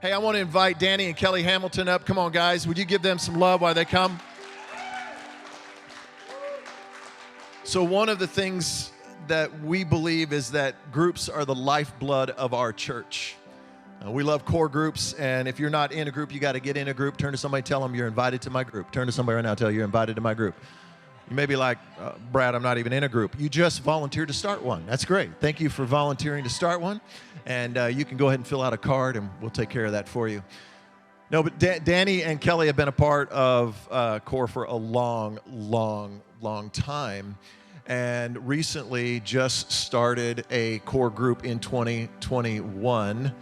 Hey, I want to invite Danny and Kelly Hamilton up. Come on, guys. Would you give them some love while they come? So one of the things that we believe is that groups are the lifeblood of our church. We love core groups, and if you're not in a group, you got to get in a group. Turn to somebody, tell them you're invited to my group. Turn to somebody right now, tell you you're invited to my group. You may be like, Brad, I'm not even in a group. You just volunteered to start one. That's great. Thank you for volunteering to start one. And you can go ahead and fill out a card, and we'll take care of that for you. No, but Danny and Kelly have been a part of Core for a long, long, long time. And recently just started a Core group in 2021.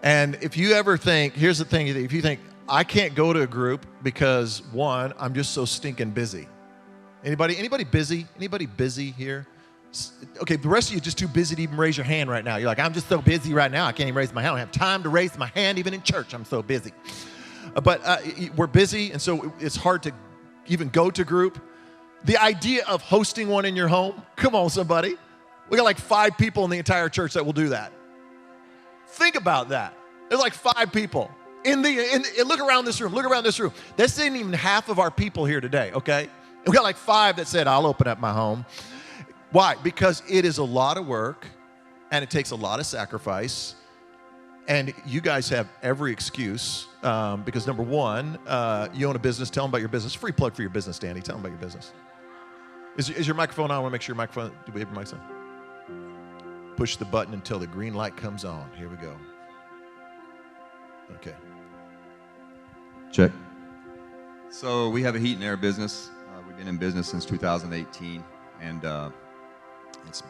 And if you ever think, here's the thing, if you think, I can't go to a group because, one, I'm just so stinking busy. Anybody busy? Anybody busy here? Okay, the rest of you are just too busy to even raise your hand right now. You're like, I'm just so busy right now, I can't even raise my hand. I don't have time to raise my hand even in church. I'm so busy. But we're busy, and so it's hard to even go to group. The idea of hosting one in your home, come on, somebody. We got like 5 people in the entire church that will do that. Think about that. There's like 5 people. Look around this room. Look around this room. This isn't even half of our people here today, okay? We got like 5 that said, I'll open up my home. Why? Because it is a lot of work, and it takes a lot of sacrifice. And you guys have every excuse because, number one, you own a business. Tell them about your business. Free plug for your business, Danny. Tell them about your business. Is your microphone on? I want to make sure your microphone, do we have your mics on? Push the button until the green light comes on. Here we go. Okay. Check. So we have a heat and air business. We've been in business since 2018, and it's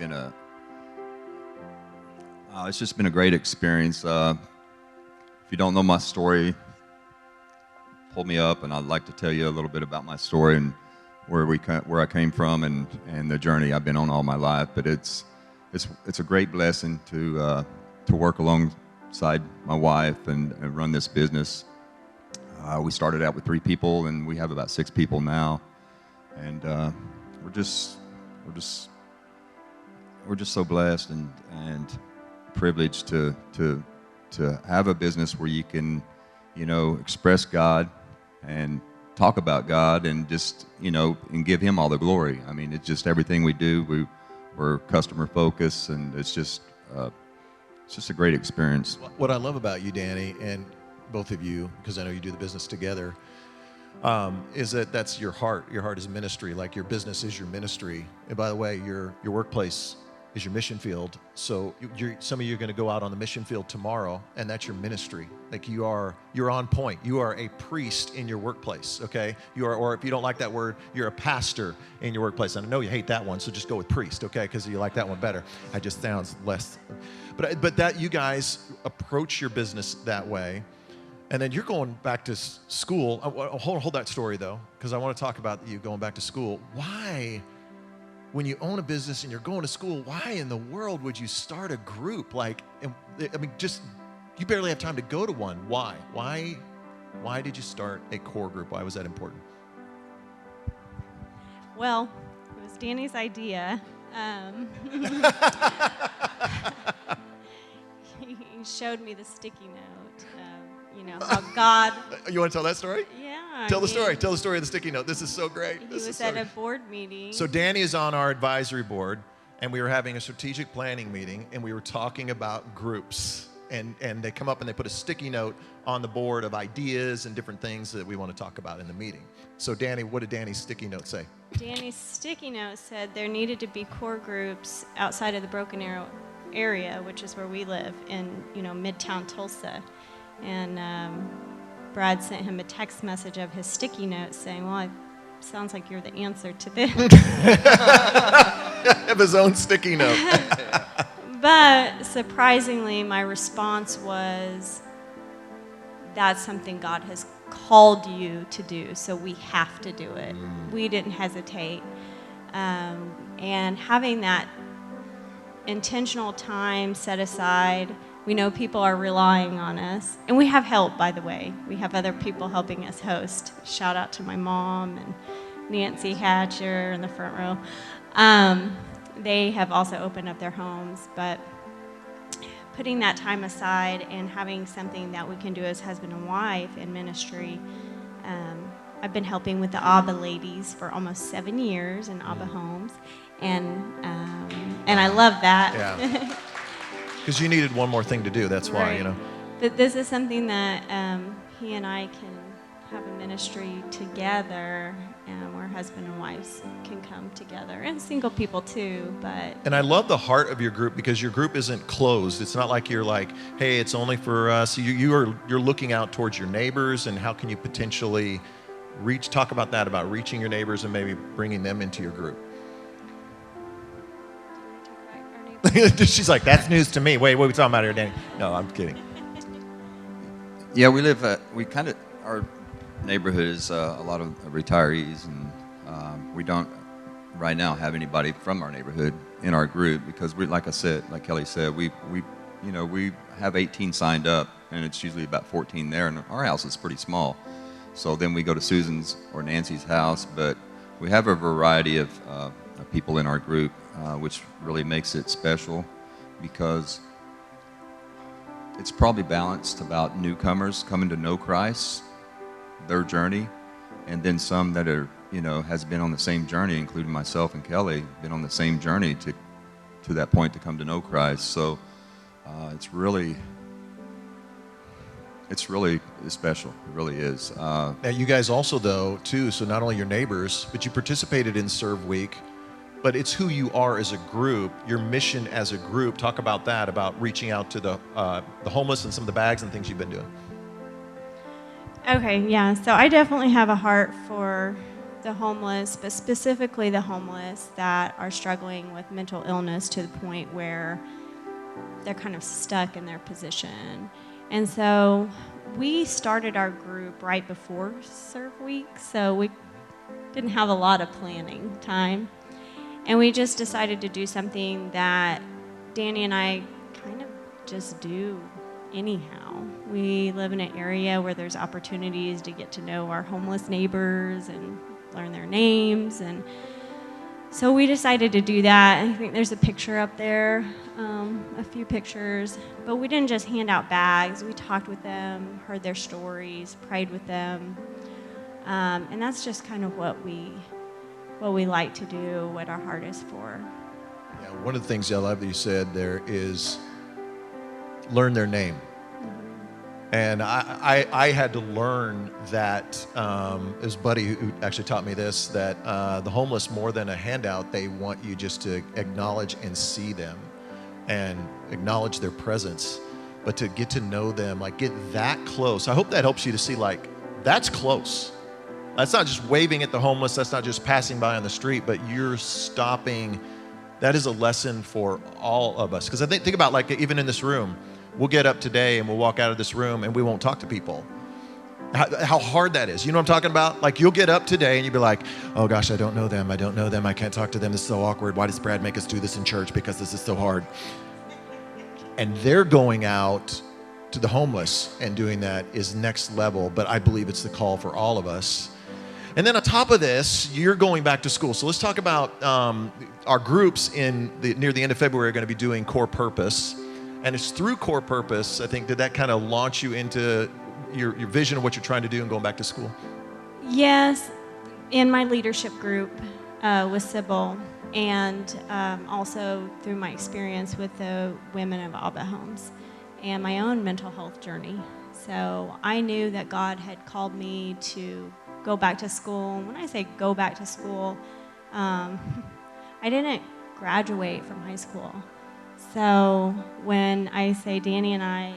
just been a great experience. If you don't know my story, pull me up, and I'd like to tell you a little bit about my story and where I came from and the journey I've been on all my life. But it's a great blessing to work alongside my wife and run this business. We started out with 3 people, and we have about 6 people now, and we're just so blessed and privileged to have a business where you can, express God and talk about God and just, and give Him all the glory. I mean, it's just everything we do. We're customer focused, and it's just a great experience. What I love about you, Danny, and both of you, because I know you do the business together, is that that's your heart. Your heart is ministry. Like your business is your ministry. And by the way, your workplace is your mission field. So some of you are going to go out on the mission field tomorrow, and that's your ministry. Like you're on point. You are a priest in your workplace, okay? Or if you don't like that word, you're a pastor in your workplace. And I know you hate that one, so just go with priest, okay? Because you like that one better. It just sounds less. But that you guys approach your business that way. And then you're going back to school. Hold that story, though, because I want to talk about you going back to school. Why, when you own a business and you're going to school, why in the world would you start a group? You barely have time to go to one. Why? Why did you start a core group? Why was that important? Well, it was Danny's idea. He showed me the sticky note. How God... You want to tell that story? Yeah. Tell the story. Tell the story of the sticky note. This is so great. He was at a board meeting. So Danny is on our advisory board, and we were having a strategic planning meeting, and we were talking about groups. And they come up and they put a sticky note on the board of ideas and different things that we want to talk about in the meeting. So Danny, what did Danny's sticky note say? Danny's sticky note said there needed to be core groups outside of the Broken Arrow area, which is where we live in, Midtown Tulsa. And Brad sent him a text message of his sticky note saying, well, it sounds like you're the answer to this. Have his own sticky note. But surprisingly, my response was, that's something God has called you to do, so we have to do it. We didn't hesitate. And having that intentional time set aside, we know people are relying on us. And we have help, by the way. We have other people helping us host. Shout out to my mom and Nancy Hatcher in the front row. They have also opened up their homes. But putting that time aside and having something that we can do as husband and wife in ministry. I've been helping with the Abba ladies for almost 7 years in Abba homes, and I love that. Yeah. Because you needed one more thing to do. That's why, Right. But this is something that he and I can have a ministry together, where husband and wives can come together, and single people too. But And I love the heart of your group, because your group isn't closed. It's not like you're like, hey, it's only for us. You're looking out towards your neighbors, and how can you potentially talk about that, about reaching your neighbors and maybe bringing them into your group. She's like, that's news to me. Wait, what are we talking about here, Danny? No, I'm kidding. Yeah, our neighborhood is a lot of retirees, and we don't right now have anybody from our neighborhood in our group, because like Kelly said, we have 18 signed up, and it's usually about 14 there, and our house is pretty small. So then we go to Susan's or Nancy's house, but we have a variety of people in our group, which really makes it special, because it's probably balanced about newcomers coming to know Christ, their journey, and then some that are, has been on the same journey, including myself and Kelly, been on the same journey to that point to come to know Christ. So it's really special. It really is. Now, you guys also, though, too, so not only your neighbors, but you participated in Serve Week, but it's who you are as a group, your mission as a group. Talk about that, about reaching out to the homeless and some of the bags and things you've been doing. okay, yeah. So I definitely have a heart for the homeless, but specifically the homeless that are struggling with mental illness to the point where they're kind of stuck in their position. And so we started our group right before Serve Week, so we didn't have a lot of planning time. And we just decided to do something that Danny and I kind of just do anyhow. We live in an area where there's opportunities to get to know our homeless neighbors and learn their names, and so we decided to do that. I think there's a picture up there, a few pictures. But we didn't just hand out bags. We talked with them, heard their stories, prayed with them. And that's just kind of what we like to do, what our heart is for. Yeah, one of the things I love that you said there is learn their name. And I had to learn that, it was Buddy who actually taught me this, that the homeless, more than a handout, they want you just to acknowledge and see them and acknowledge their presence, but to get to know them, like get that close. I hope that helps you to see, like, that's close. That's not just waving at the homeless, that's not just passing by on the street, but you're stopping. That is a lesson for all of us. Because I think about, like, even in this room, we'll get up today and we'll walk out of this room and we won't talk to people. How hard that is. You know what I'm talking about? Like, you'll get up today and you'll be like, oh gosh, I don't know them. I can't talk to them. This is so awkward. Why does Brad make us do this in church? Because this is so hard. And they're going out to the homeless and doing that is next level. But I believe it's the call for all of us. And then on top of this, you're going back to school. So let's talk about our groups near the end of February are going to be doing Core Purpose. And it's through Core Purpose, I think, did that kind of launch you into your vision of what you're trying to do and going back to school? Yes, in my leadership group with Sybil, and also through my experience with the women of Abba Homes and my own mental health journey. So I knew that God had called me to go back to school. When I say go back to school, I didn't graduate from high school. So when I say Danny and I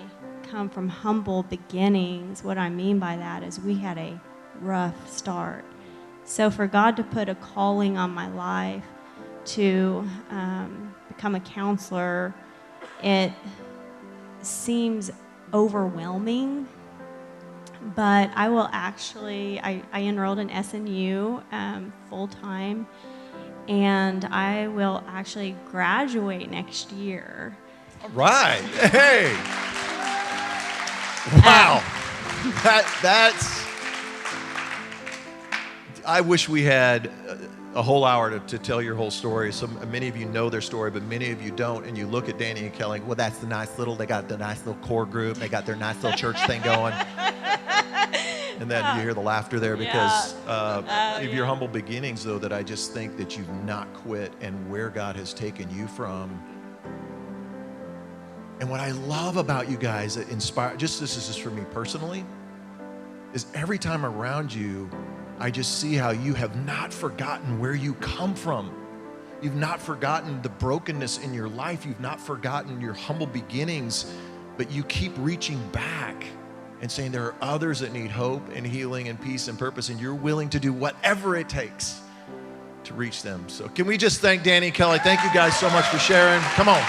come from humble beginnings, what I mean by that is we had a rough start. So for God to put a calling on my life to become a counselor, it seems overwhelming. But I will actually, I enrolled in SNU full-time, and I will actually graduate next year. All right. Hey. Wow. That's, I wish we had a whole hour to tell your whole story. So many of you know their story, but many of you don't. And you look at Danny and Kelly, well, that's the nice little, they got the nice little core group. They got their nice little church thing going. And then you hear the laughter there because of your humble beginnings, though, that I just think that you've not quit and where God has taken you from. And what I love about you guys that inspire, just this is just for me personally, is every time around you, I just see how you have not forgotten where you come from. You've not forgotten the brokenness in your life. You've not forgotten your humble beginnings, but you keep reaching back and saying there are others that need hope and healing and peace and purpose, and you're willing to do whatever it takes to reach them. So can we just thank Danny and Kelly? Thank you guys so much for sharing. Come on.